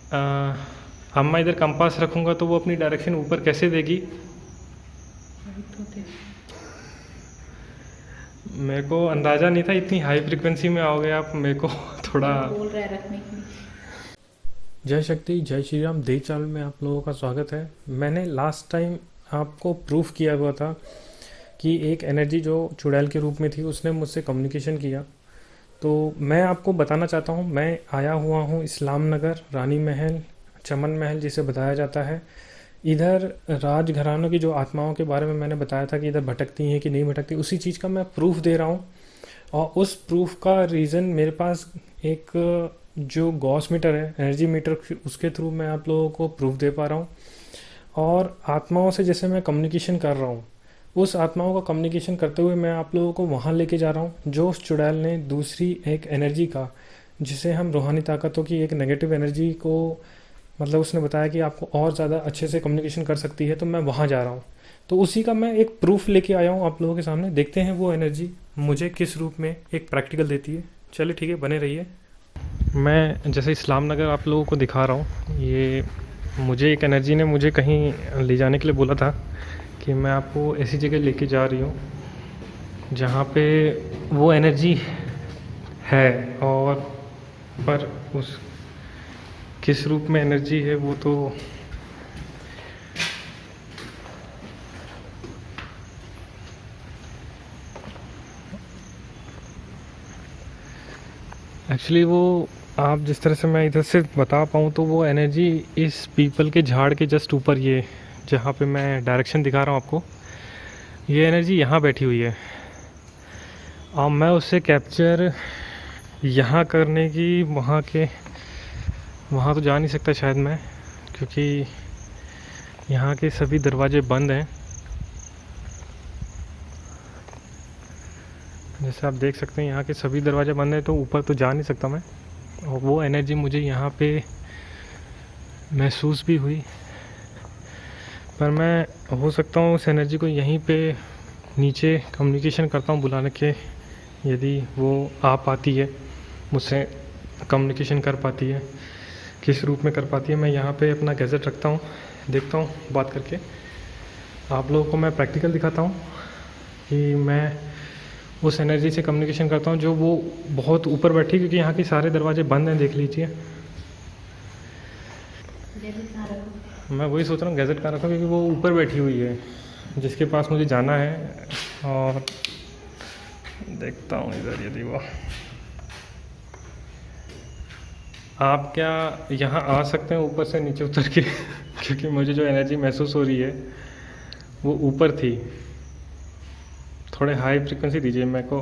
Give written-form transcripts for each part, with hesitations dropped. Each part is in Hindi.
अ, अब मैं इधर कंपास रखूँगा तो वो अपनी डायरेक्शन ऊपर कैसे देगी? वही तो मेरे को अंदाज़ा नहीं था इतनी हाई फ्रिक्वेंसी में आओगे आप। मेरे को थोड़ा। बोल रहा है रखने के लिए। जय शक्ति जय श्री राम देव चैनल में आप लोगों का स्वागत है। मैंने लास्ट टाइम आपको प्रूफ किया हुआ था कि एक एनर्जी जो चुड़ैल के रूप में थी उसने मुझसे कम्युनिकेशन किया। तो मैं आपको बताना चाहता हूँ, मैं आया हुआ हूँ इस्लाम नगर, रानी महल, चमन महल जिसे बताया जाता है। इधर राजघरानों की जो आत्माओं के बारे में मैंने बताया था कि इधर भटकती हैं कि नहीं भटकती, उसी चीज़ का मैं प्रूफ दे रहा हूँ। और उस प्रूफ का रीज़न मेरे पास एक जो गॉस मीटर है, एनर्जी मीटर, उसके थ्रू मैं आप लोगों को प्रूफ दे पा रहा हूँ। और आत्माओं से जैसे मैं कम्युनिकेशन कर रहा हूँ, उस आत्माओं का कम्युनिकेशन करते हुए मैं आप लोगों को वहाँ लेके जा रहा हूँ जो उस चुड़ैल ने दूसरी एक एनर्जी का, जिसे हम रूहानी ताकतों की एक नेगेटिव एनर्जी को, मतलब उसने बताया कि आपको और ज़्यादा अच्छे से कम्युनिकेशन कर सकती है, तो मैं वहाँ जा रहा हूँ। तो उसी का मैं एक प्रूफ लेके आया हूँ आप लोगों के सामने। देखते हैं वो एनर्जी मुझे किस रूप में एक प्रैक्टिकल देती है। चलिए ठीक है, बने रहिए। मैं जैसे इस्लाम नगर आप लोगों को दिखा रहा हूँ, ये मुझे एक एनर्जी ने मुझे कहीं ले जाने के लिए बोला था कि मैं आपको ऐसी जगह लेके जा रही हूँ जहाँ पे वो एनर्जी है। और पर उस किस रूप में एनर्जी है वो तो एक्चुअली वो, आप जिस तरह से मैं इधर से बता पाऊँ तो वो एनर्जी इस पीपल के झाड़ के जस्ट ऊपर, ये जहाँ पे मैं डायरेक्शन दिखा रहा हूँ आपको, ये एनर्जी यहाँ बैठी हुई है। और मैं उससे कैप्चर यहाँ करने की, वहाँ तो जा नहीं सकता शायद मैं, क्योंकि यहाँ के सभी दरवाजे बंद हैं। जैसे आप देख सकते हैं यहाँ के सभी दरवाजे बंद हैं, तो ऊपर तो जा नहीं सकता मैं। और वो एनर्जी मुझे यहाँ पे महसूस भी हुई, पर मैं हो सकता हूँ उस एनर्जी को यहीं पे नीचे कम्युनिकेशन करता हूँ बुलाने के, यदि वो आ पाती है मुझसे कम्युनिकेशन कर पाती है, किस रूप में कर पाती है। मैं यहाँ पे अपना गैजेट रखता हूँ, देखता हूँ बात करके आप लोगों को मैं प्रैक्टिकल दिखाता हूँ कि मैं उस एनर्जी से कम्युनिकेशन करता हूँ जो वो बहुत ऊपर बैठी, क्योंकि यहाँ के सारे दरवाजे बंद हैं, देख लीजिए। गैजेट कहाँ रखूँ? मैं वही सोच रहा हूँ गैजेट कहाँ रखूँ, क्योंकि वो ऊपर बैठी हुई है जिसके पास मुझे जाना है। और देखता हूँ इधर, यदि वो, आप क्या यहाँ आ सकते हैं ऊपर से नीचे उतर के क्योंकि मुझे जो एनर्जी महसूस हो रही है वो ऊपर थी। थोड़े हाई फ्रिक्वेंसी दीजिए मेरे को।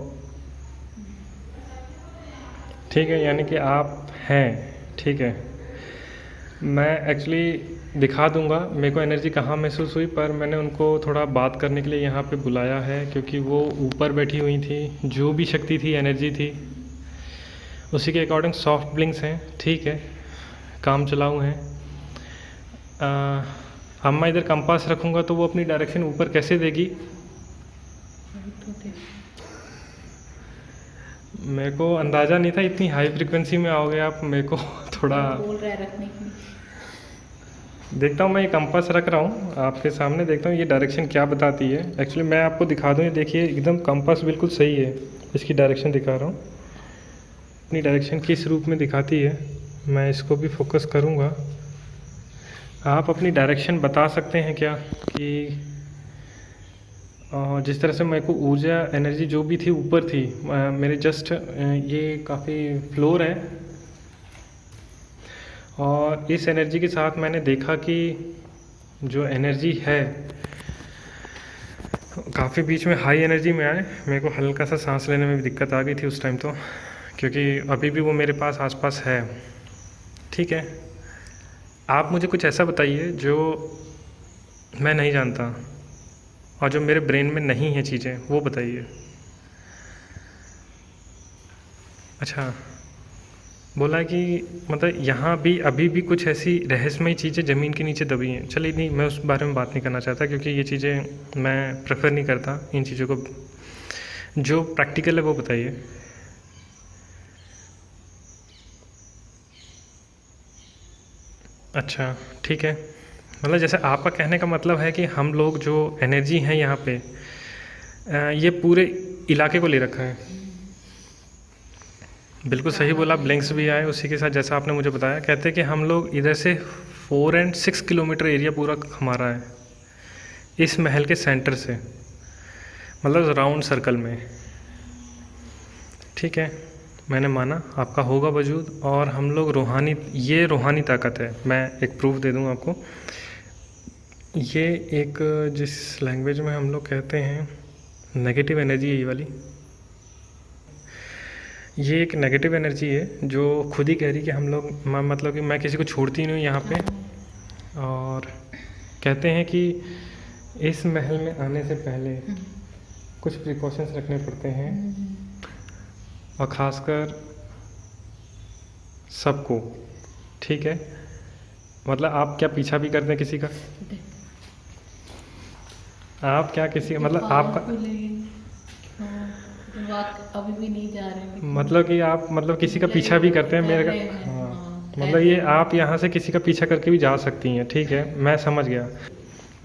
ठीक है, यानी कि आप हैं। ठीक है, मैं एक्चुअली दिखा दूंगा मेरे को एनर्जी कहाँ महसूस हुई, पर मैंने उनको थोड़ा बात करने के लिए यहाँ पे बुलाया है, क्योंकि वो ऊपर बैठी हुई थी। जो भी शक्ति थी, एनर्जी थी, उसी के अकॉर्डिंग सॉफ्ट ब्लिंक्स हैं। ठीक है, काम चलाऊ हैं। अब मैं इधर कंपास रखूँगा तो वो अपनी डायरेक्शन ऊपर कैसे देगी? वही तो मेरे को अंदाज़ा नहीं था इतनी हाई फ्रिक्वेंसी में आओगे आप। मेरे को थोड़ा। बोल रहा है रखने के लिए। देखता हूँ, मैं ये कंपास रख रहा हूँ आपके सामने, देखता हूँ ये डायरेक्शन क्या बताती है। एक्चुअली मैं आपको दिखा दूँ, ये देखिए एकदम कंपास बिल्कुल सही है। इसकी डायरेक्शन दिखा रहा हूँ, अपनी डायरेक्शन किस रूप में दिखाती है। मैं इसको भी फोकस करूँगा। आप अपनी डायरेक्शन बता सकते हैं क्या कि जिस तरह से मेरे को ऊर्जा, एनर्जी जो भी थी ऊपर थी, मेरे जस्ट ये काफ़ी फ्लोर है, और इस एनर्जी के साथ मैंने देखा कि जो एनर्जी है काफ़ी बीच में हाई एनर्जी में आए। मेरे को हल्का सा सांस लेने में भी दिक्कत आ गई थी उस टाइम तो, क्योंकि अभी भी वो मेरे पास आसपास है। ठीक है, आप मुझे कुछ ऐसा बताइए जो मैं नहीं जानता और जो मेरे ब्रेन में नहीं है चीज़ें, वो बताइए। अच्छा, बोला कि मतलब यहाँ भी अभी भी कुछ ऐसी रहस्यमयी चीज़ें ज़मीन के नीचे दबी हैं। चलिए, नहीं, मैं उस बारे में बात नहीं करना चाहता, क्योंकि ये चीज़ें मैं प्रेफर नहीं करता इन चीज़ों को। जो प्रैक्टिकल है वो बताइए। अच्छा, ठीक है। मतलब जैसे आपका कहने का मतलब है कि हम लोग जो एनर्जी हैं यहाँ पे ये पूरे इलाके को ले रखा है। बिल्कुल सही बोला, ब्लिंक्स भी आए उसी के साथ जैसा आपने मुझे बताया। कहते हैं कि हम लोग इधर से 4 एंड 6 किलोमीटर एरिया पूरा हमारा है इस महल के सेंटर से, मतलब राउंड सर्कल में। ठीक है, मैंने माना आपका होगा वजूद, और हम लोग रूहानी, ये रूहानी ताकत है। मैं एक प्रूफ दे दूँ आपको। ये एक जिस लैंग्वेज में हम लोग कहते हैं नेगेटिव एनर्जी है, ये वाली, ये एक नेगेटिव एनर्जी है जो खुद ही कह रही कि हम लोग मतलब कि मैं किसी को छोड़ती नहीं हूँ यहाँ पे। और कहते हैं कि इस महल में आने से पहले कुछ प्रिकॉशंस रखने पड़ते हैं, और ख़ासकर सबको। ठीक है, मतलब आप क्या पीछा भी करते हैं किसी का? आप क्या किसी मतलब आपका अभी भी नहीं जा रहे, मतलब कि आप मतलब किसी का पीछा भी करते हैं मेरे का? हाँ, मतलब ये आप यहाँ से किसी का पीछा करके भी जा सकती हैं। ठीक है, मैं समझ गया।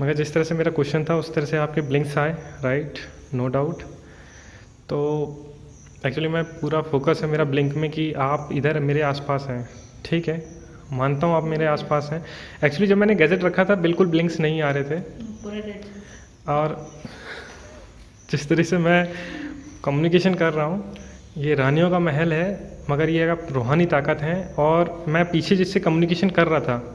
मगर जिस तरह से मेरा क्वेश्चन था उस तरह से आपके ब्लिंक्स आए, राइट, नो डाउट। तो एक्चुअली मैं पूरा फोकस है मेरा ब्लिंक में कि आप इधर मेरे आसपास हैं। ठीक है, मानता हूँ आप मेरे आसपास हैं। एक्चुअली जब मैंने गैजेट रखा था बिल्कुल ब्लिंक्स नहीं आ रहे थे, पूरे रेड। और जिस तरह से मैं कम्युनिकेशन कर रहा हूँ, ये रानियों का महल है, मगर ये एक रूहानी ताकत है। और मैं पीछे जिससे कम्युनिकेशन कर रहा था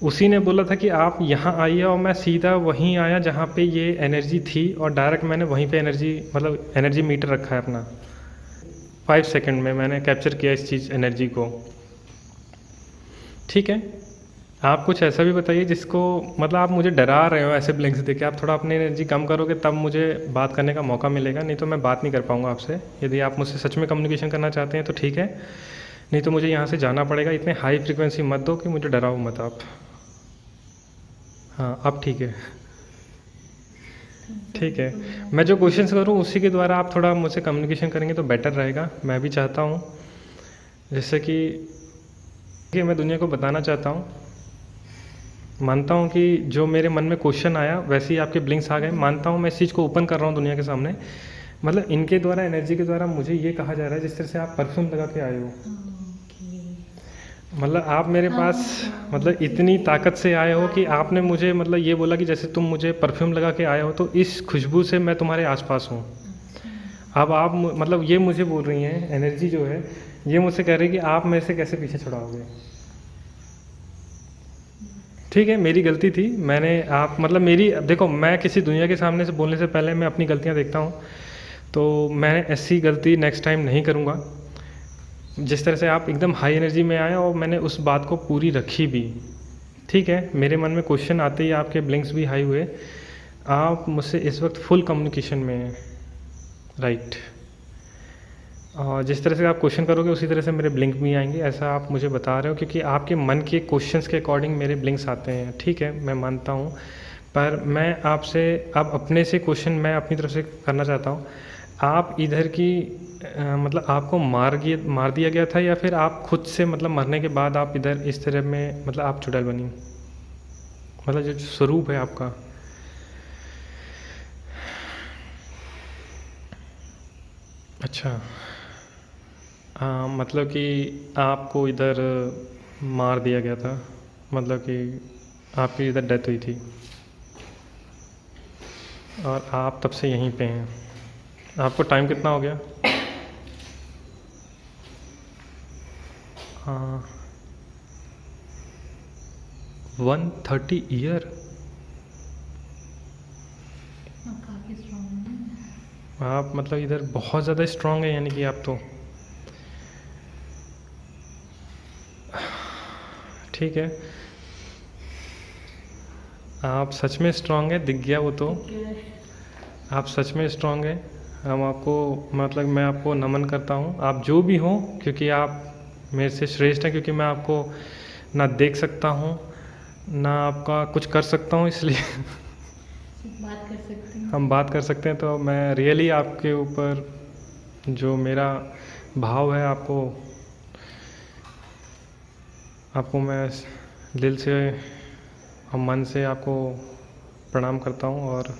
उसी ने बोला था कि आप यहाँ आइए, और मैं सीधा वहीं आया जहाँ पे ये एनर्जी थी, और डायरेक्ट मैंने वहीं पे एनर्जी मतलब एनर्जी मीटर रखा है अपना। 5 सेकंड में मैंने कैप्चर किया इस चीज़ एनर्जी को। ठीक है, आप कुछ ऐसा भी बताइए जिसको मतलब आप मुझे डरा रहे हो ऐसे ब्लिंक्स देके। आप थोड़ा अपनी एनर्जी कम करोगे तब मुझे बात करने का मौका मिलेगा, नहीं तो मैं बात नहीं कर पाऊँगा आपसे। यदि आप मुझसे सच में कम्युनिकेशन करना चाहते हैं तो ठीक है, नहीं तो मुझे यहाँ से जाना पड़ेगा। इतने हाई फ्रिक्वेंसी मत दो कि मुझे डराओ मत आप। हाँ, अब ठीक है। ठीक है, मैं जो क्वेश्चंस करूँ उसी के द्वारा आप थोड़ा मुझसे कम्युनिकेशन करेंगे तो बेटर रहेगा। मैं भी चाहता हूँ जैसे कि मैं दुनिया को बताना चाहता हूँ। मानता हूँ कि जो मेरे मन में क्वेश्चन आया वैसे ही आपके ब्लिंक्स आ गए। मानता हूँ मैं इस चीज़ को ओपन कर रहा हूँ दुनिया के सामने। मतलब इनके द्वारा, एनर्जी के द्वारा मुझे ये कहा जा रहा है जिस तरह से आप परफ्यूम लगा के आए हो, मतलब आप मेरे पास मतलब इतनी ताकत से आए हो कि आपने मुझे मतलब ये बोला कि जैसे तुम मुझे परफ्यूम लगा के आए हो तो इस खुशबू से मैं तुम्हारे आसपास हूँ। अब आप मतलब ये मुझे बोल रही हैं, एनर्जी जो है ये मुझसे कह रही है कि आप मेरे से कैसे पीछे छुड़ाओगे। ठीक है, मेरी गलती थी। मैंने आप मतलब मेरी देखो, मैं किसी दुनिया के सामने से बोलने से पहले मैं अपनी गलतियाँ देखता हूँ, तो मैं ऐसी गलती नेक्स्ट टाइम नहीं करूँगा। जिस तरह से आप एकदम हाई एनर्जी में आए और मैंने उस बात को पूरी रखी भी। ठीक है, मेरे मन में क्वेश्चन आते ही आपके ब्लिंक्स भी हाई हुए। आप मुझसे इस वक्त फुल कम्युनिकेशन में हैं, राइट। और जिस तरह से आप क्वेश्चन करोगे उसी तरह से मेरे ब्लिंक भी आएंगे, ऐसा आप मुझे बता रहे हो, क्योंकि आपके मन के क्वेश्चंस के अकॉर्डिंग मेरे ब्लिंक्स आते हैं। ठीक है, मैं मानता हूँ, पर मैं आपसे अब अपने से क्वेश्चन मैं अपनी तरफ से करना चाहता हूँ। आप इधर की मतलब आपको मार दिया गया था, या फिर आप खुद से मतलब मरने के बाद आप इधर इस तरह में मतलब आप चुड़ैल बनी, मतलब जो स्वरूप है आपका? अच्छा, मतलब कि आपको इधर मार दिया गया था, मतलब कि आपकी इधर डेथ हुई थी और आप तब से यहीं पे हैं। आपको टाइम कितना हो गया? 130 ईयर। काफी स्ट्रॉन्ग है। आप मतलब इधर बहुत ज़्यादा स्ट्रांग है, यानी कि आप तो ठीक है, आप सच में स्ट्रांग है, दिख गया वो तो। आप सच में स्ट्रांग है, हम आपको मतलब मैं आपको नमन करता हूँ, आप जो भी हो, क्योंकि आप मेरे से श्रेष्ठ हैं, क्योंकि मैं आपको ना देख सकता हूँ ना आपका कुछ कर सकता हूँ, इसलिए बात कर सकते हैं। हम बात कर सकते हैं। तो मैं रियली आपके ऊपर जो मेरा भाव है आपको मैं दिल से और मन से आपको प्रणाम करता हूँ। और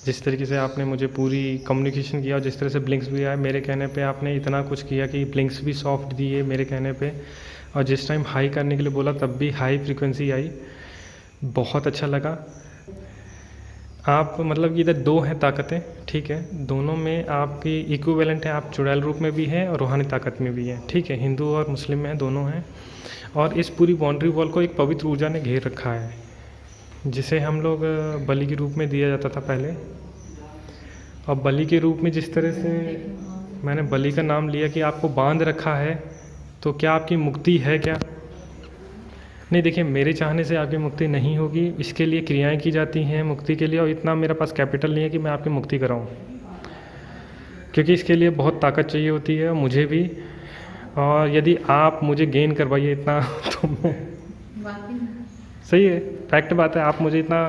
जिस तरीके से आपने मुझे पूरी कम्युनिकेशन किया और जिस तरह से ब्लिंक्स भी आए मेरे कहने पे, आपने इतना कुछ किया कि ब्लिंक्स भी सॉफ्ट दिए मेरे कहने पे, और जिस टाइम हाई करने के लिए बोला तब भी हाई फ्रीक्वेंसी आई, बहुत अच्छा लगा। आप मतलब कि इधर दो हैं ताकतें, ठीक है, दोनों में आपकी इक्विवेलेंट है, आप चुड़ैल रूप में भी हैं और रूहानी ताकत में भी हैं, ठीक है, हिंदू और मुस्लिम में दोनों हैं। और इस पूरी बाउंड्री वॉल को एक पवित्र ऊर्जा ने घेर रखा है, जिसे हम लोग बलि के रूप में दिया जाता था पहले। और बलि के रूप में जिस तरह से मैंने बलि का नाम लिया कि आपको बांध रखा है, तो क्या आपकी मुक्ति है क्या? नहीं, देखिए, मेरे चाहने से आपकी मुक्ति नहीं होगी, इसके लिए क्रियाएं की जाती हैं मुक्ति के लिए, और इतना मेरे पास कैपिटल नहीं है कि मैं आपकी मुक्ति कराऊं, क्योंकि इसके लिए बहुत ताकत चाहिए होती है मुझे भी। और यदि आप मुझे गेन करवाइए इतना तो मैं वाकई में सही है, फैक्ट बात है, आप मुझे इतना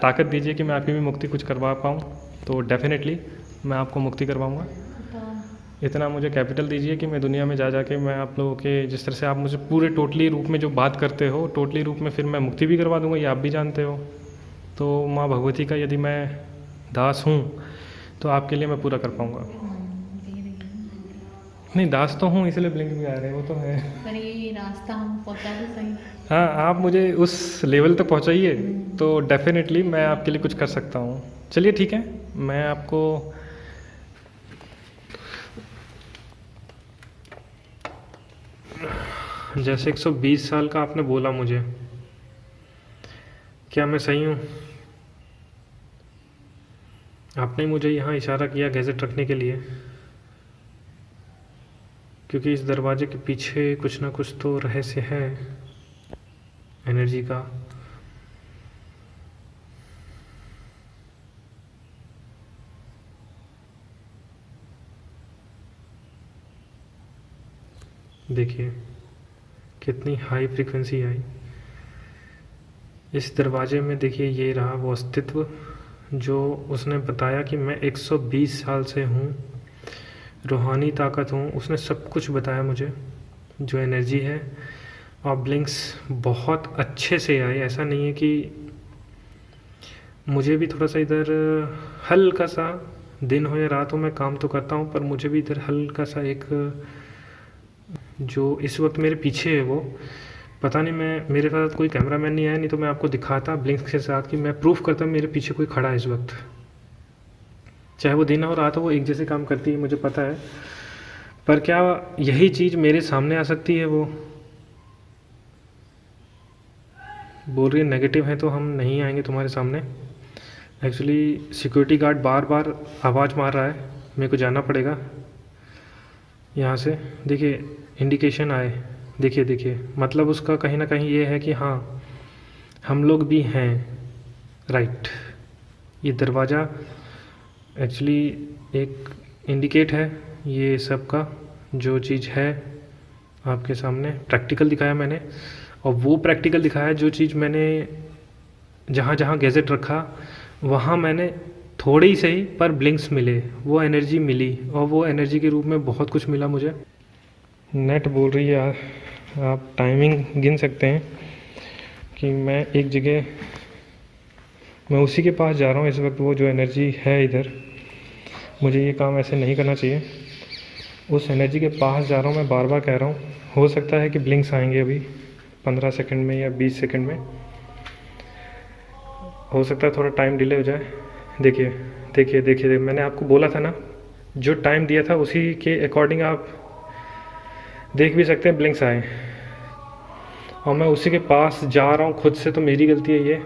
ताकत दीजिए कि मैं आपकी भी मुक्ति कुछ करवा पाऊँ, तो डेफिनेटली मैं आपको मुक्ति करवाऊँगा। तो इतना मुझे कैपिटल दीजिए कि मैं दुनिया में जा के मैं आप लोगों के, जिस तरह से आप मुझे पूरे टोटली रूप में जो बात करते हो, टोटली रूप में फिर मैं मुक्ति भी करवा दूंगा, ये आप भी जानते हो। तो माँ भगवती का यदि मैं दास हूँ तो आपके लिए मैं पूरा कर पाऊँगा। दे रही हूँ। नहीं, दास तो हूँ, इसलिए ब्लिंक भी आ रहे हैं, वो तो है। पर ये रास्ता हम पहुँचा भी सही। हाँ, आप मुझे उस लेवल तक पहुँचाइए तो डेफिनेटली मैं आपके लिए कुछ कर सकता हूँ। चलिए ठीक है, मैं आपको जैसे 120 साल का आपने बोला मुझे, क्या मैं सही हूँ? आपने मुझे यहाँ इशारा किया गैजेट रखने के लिए, क्योंकि इस दरवाजे के पीछे कुछ ना कुछ तो रहस्य है एनर्जी का। देखिए कितनी हाई फ्रीक्वेंसी आई इस दरवाजे में। देखिए, ये रहा वो अस्तित्व जो उसने बताया कि मैं 120 साल से हूँ, रूहानी ताकत हूँ, उसने सब कुछ बताया मुझे, जो एनर्जी है। और ब्लिंक्स बहुत अच्छे से आए, ऐसा नहीं है कि मुझे भी थोड़ा सा इधर हल्का सा, दिन हो या रात हो मैं काम तो करता हूँ, पर मुझे भी इधर हल्का सा एक, जो इस वक्त मेरे पीछे है वो पता नहीं, मैं, मेरे साथ कोई कैमरामैन नहीं आया, नहीं तो मैं आपको दिखाता ब्लिंक्स के साथ कि मैं प्रूफ करता मेरे पीछे कोई खड़ा है इस वक्त। चाहे वो दिन हो रात हो, वो एक जैसे काम करती है, मुझे पता है। पर क्या यही चीज़ मेरे सामने आ सकती है? वो बोल रही है नेगेटिव है तो हम नहीं आएंगे तुम्हारे सामने। एक्चुअली सिक्योरिटी गार्ड बार बार आवाज़ मार रहा है, मेरे को जाना पड़ेगा यहाँ से। देखिए इंडिकेशन आए, देखिए देखिए, मतलब उसका कहीं ना कहीं ये है कि हाँ हम लोग भी हैं, राइट। ये दरवाज़ा एक्चुअली एक इंडिकेट है ये सब का, जो चीज़ है आपके सामने प्रैक्टिकल दिखाया मैंने, और वो प्रैक्टिकल दिखाया जो चीज़ मैंने जहाँ जहाँ गैजेट रखा वहाँ मैंने थोड़े ही सही पर ब्लिंक्स मिले, वो एनर्जी मिली, और वो एनर्जी के रूप में बहुत कुछ मिला मुझे। नेट बोल रही है, आप टाइमिंग गिन सकते हैं कि मैं एक जगह, मैं उसी के पास जा रहा हूँ इस वक्त। वो जो एनर्जी है इधर, मुझे ये काम ऐसे नहीं करना चाहिए, उस एनर्जी के पास जा रहा हूँ मैं, बार बार कह रहा हूँ। हो सकता है कि ब्लिंक्स आएंगे अभी 15 सेकंड में या 20 सेकंड में, हो सकता है थोड़ा टाइम डिले हो जाए। देखिए देखिए देखिए, मैंने आपको बोला था ना, जो टाइम दिया था उसी के अकॉर्डिंग आप देख भी सकते हैं ब्लिंक्स आए, और मैं उसी के पास जा रहा हूँ खुद से, तो मेरी गलती है ये।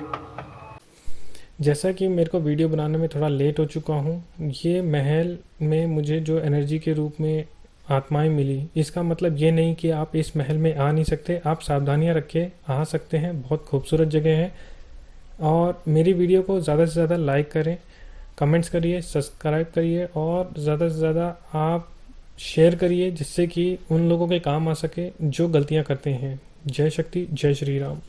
जैसा कि मेरे को वीडियो बनाने में थोड़ा लेट हो चुका हूँ, ये महल में मुझे जो एनर्जी के रूप में आत्माएं मिली, इसका मतलब ये नहीं कि आप इस महल में आ नहीं सकते, आप सावधानियां रख के आ सकते हैं। बहुत खूबसूरत जगह है। और मेरी वीडियो को ज़्यादा से ज़्यादा लाइक करें, कमेंट्स करिए, सब्सक्राइब करिए, और ज़्यादा से ज़्यादा आप शेयर करिए, जिससे कि उन लोगों के काम आ सके जो गलतियां करते हैं। जय शक्ति, जय श्री राम।